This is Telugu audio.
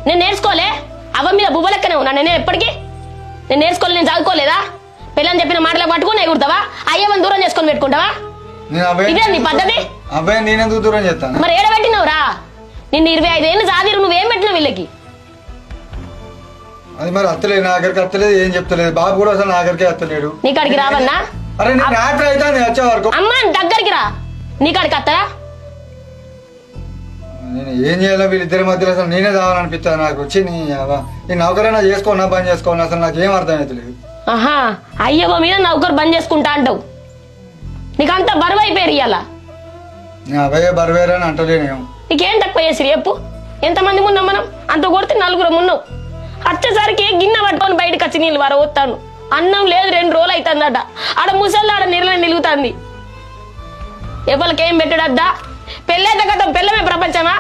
నేను నేర్చుకోలే అవ్వ మీద బువ్వలెక్కనే ఉన్నా నేను ఎప్పటికీ నేను నేర్చుకోలే నేను చదువుకోలేదా పిల్లని చెప్పిన మాటలు పట్టుకుని ఎగురుతావా అయ్యవని దూరం చేసుకొని పెట్టుకుంటావా ఇదే నీ పద్ధతి అబ్బాయి నేనెందుకు దూరం చేస్తాను మరి ఏడబెట్టినవురా నిన్ను 25 ఏళ్ళు సాదిరు నువ్వేం పెట్టినావు వీళ్ళకి అది మరి అత్తలేదు నా దగ్గరికి అత్తలేదు ఏం చెప్తలేదు బాబు కూడా అసలు నా దగ్గరికి అత్తలేడు నీ కాడికి రావన్నా అరే నేను రాత్రి అయితే వచ్చే వరకు అమ్మ దగ్గరికి రా నీ కాడికి అత్తరా నేను ఏం చేయాలో వీళ్ళిద్దరి మధ్యలో అసలు నేనే కావాలనిపిస్తాను నాకు వచ్చి నీ నౌకరైనా చేసుకోనా బంద్ చేసుకోనా అసలు నాకు ఏం అర్థం అవుతలేదు ఆహా అయ్యవ మీద నౌకరు బంద్ చేసుకుంటా అంటావు నీకంతా బరువు అయిపోయారు ఇవాళ అబ్బాయి బరువేరని అంటలేనేమో నీకేం తక్కువ చేసిరు చెప్పు ఎంతమంది ఉన్నాం మనం అంత కొడితే 4 ఉన్నావు వచ్చేసరికి గిన్నె పట్టుకొని బయటకు వచ్చి నీళ్ళు వస్తాను అన్నం లేదు 2 రోజులు అవుతుందట ఆడ ముసళ్ళు ఆడ నీళ్ళ నిలుగుతుంది ఎవరికేం పెట్టడద్దా పెళ్ళైతే కదా పిల్లమే ప్రపంచమా